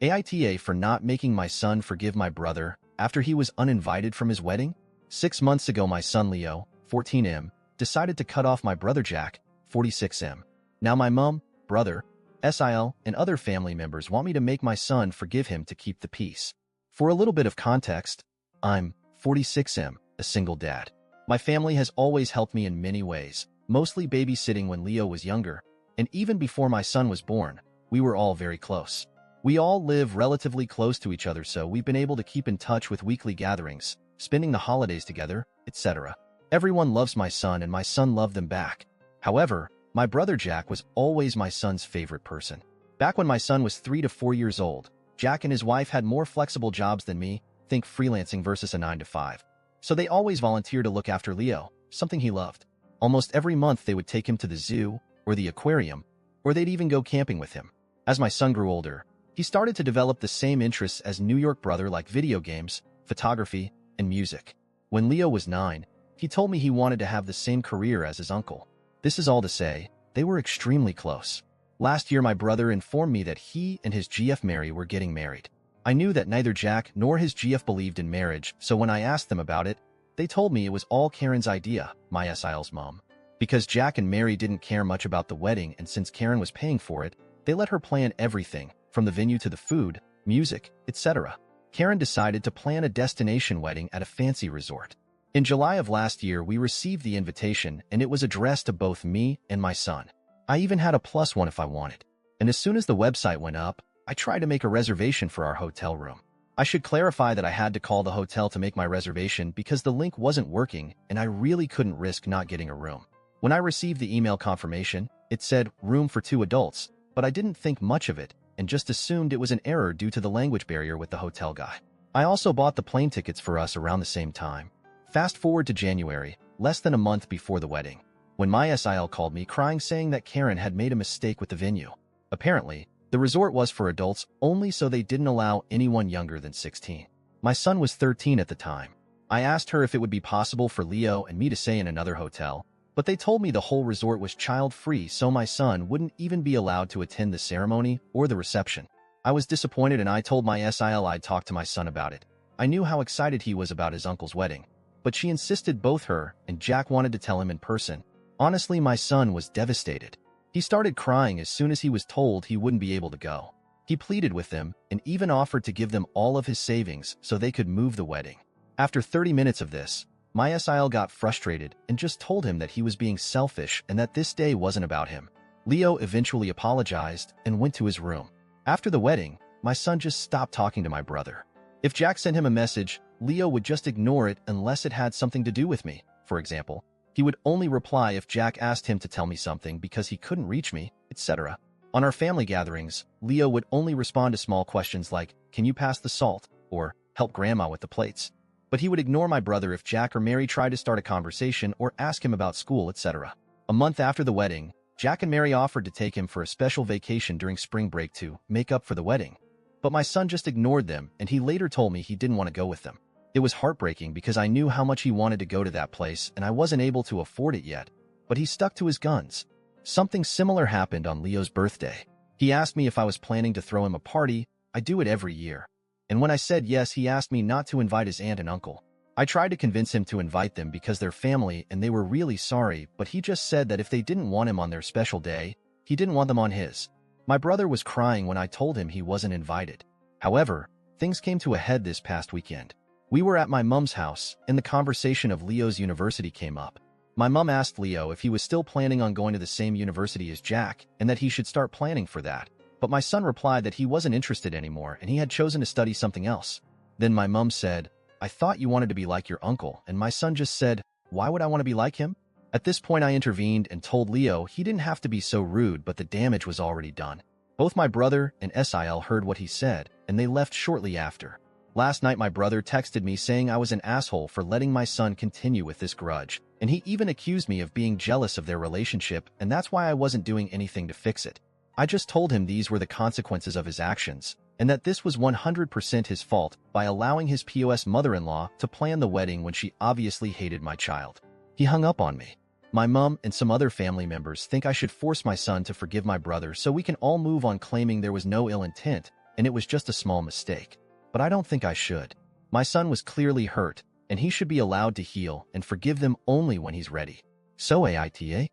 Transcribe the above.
AITA for not making my son forgive my brother after he was uninvited from his wedding? 6 months ago, my son Leo, 14M, decided to cut off my brother Jack, 46M. Now my mom, brother, SIL, and other family members want me to make my son forgive him to keep the peace. For a little bit of context, I'm 46M, a single dad. My family has always helped me in many ways, mostly babysitting when Leo was younger, and even before my son was born, we were all very close. We all live relatively close to each other, so we've been able to keep in touch with weekly gatherings, spending the holidays together, etc. Everyone loves my son and my son loved them back. However, my brother Jack was always my son's favorite person. Back when my son was 3 to 4 years old, Jack and his wife had more flexible jobs than me, think freelancing versus a 9 to 5. So they always volunteered to look after Leo, something he loved. Almost every month they would take him to the zoo or the aquarium, or they'd even go camping with him. As my son grew older, he started to develop the same interests as New York brother, like video games, photography, and music. When Leo was 9, he told me he wanted to have the same career as his uncle. This is all to say, they were extremely close. Last year, my brother informed me that he and his GF Mary were getting married. I knew that neither Jack nor his GF believed in marriage, so when I asked them about it, they told me it was all Karen's idea, my SIL's mom. Because Jack and Mary didn't care much about the wedding, and since Karen was paying for it, they let her plan everything, from the venue to the food, music, etc. Karen decided to plan a destination wedding at a fancy resort. In July of last year, we received the invitation, and it was addressed to both me and my son. I even had a +1 if I wanted. And as soon as the website went up, I tried to make a reservation for our hotel room. I should clarify that I had to call the hotel to make my reservation because the link wasn't working and I really couldn't risk not getting a room. When I received the email confirmation, it said room for 2 adults, but I didn't think much of it and just assumed it was an error due to the language barrier with the hotel guy. I also bought the plane tickets for us around the same time. Fast forward to January, less than a month before the wedding, when my SIL called me crying saying that Karen had made a mistake with the venue. Apparently, the resort was for adults only, so they didn't allow anyone younger than 16. My son was 13 at the time. I asked her if it would be possible for Leo and me to stay in another hotel, but they told me the whole resort was child-free, so my son wouldn't even be allowed to attend the ceremony or the reception. I was disappointed and I told my SIL I'd talk to my son about it. I knew how excited he was about his uncle's wedding, but she insisted both her and Jack wanted to tell him in person. Honestly, my son was devastated. He started crying as soon as he was told he wouldn't be able to go. He pleaded with them and even offered to give them all of his savings so they could move the wedding. After 30 minutes of this, my SIL got frustrated and just told him that he was being selfish and that this day wasn't about him. Leo eventually apologized and went to his room. After the wedding, my son just stopped talking to my brother. If Jack sent him a message, Leo would just ignore it unless it had something to do with me. For example, he would only reply if Jack asked him to tell me something because he couldn't reach me, etc. On our family gatherings, Leo would only respond to small questions like, "Can you pass the salt?" or "Help grandma with the plates." But he would ignore my brother if Jack or Mary tried to start a conversation or ask him about school, etc. A month after the wedding, Jack and Mary offered to take him for a special vacation during spring break to make up for the wedding. But my son just ignored them, and he later told me he didn't want to go with them. It was heartbreaking because I knew how much he wanted to go to that place and I wasn't able to afford it yet, but he stuck to his guns. Something similar happened on Leo's birthday. He asked me if I was planning to throw him a party. I do it every year. And when I said yes, he asked me not to invite his aunt and uncle. I tried to convince him to invite them because they're family and they were really sorry, but he just said that if they didn't want him on their special day, he didn't want them on his. My brother was crying when I told him he wasn't invited. However, things came to a head this past weekend. We were at my mom's house, and the conversation of Leo's university came up. My mom asked Leo if he was still planning on going to the same university as Jack, and that he should start planning for that. But my son replied that he wasn't interested anymore, and he had chosen to study something else. Then my mom said, "I thought you wanted to be like your uncle," and my son just said, "Why would I want to be like him?" At this point, I intervened and told Leo he didn't have to be so rude, but the damage was already done. Both my brother and SIL heard what he said, and they left shortly after. Last night, my brother texted me saying I was an asshole for letting my son continue with this grudge, and he even accused me of being jealous of their relationship, and that's why I wasn't doing anything to fix it. I just told him these were the consequences of his actions, and that this was 100% his fault by allowing his POS mother-in-law to plan the wedding when she obviously hated my child. He hung up on me. My mom and some other family members think I should force my son to forgive my brother so we can all move on, claiming there was no ill intent, and it was just a small mistake. But I don't think I should. My son was clearly hurt, and he should be allowed to heal and forgive them only when he's ready. So AITA,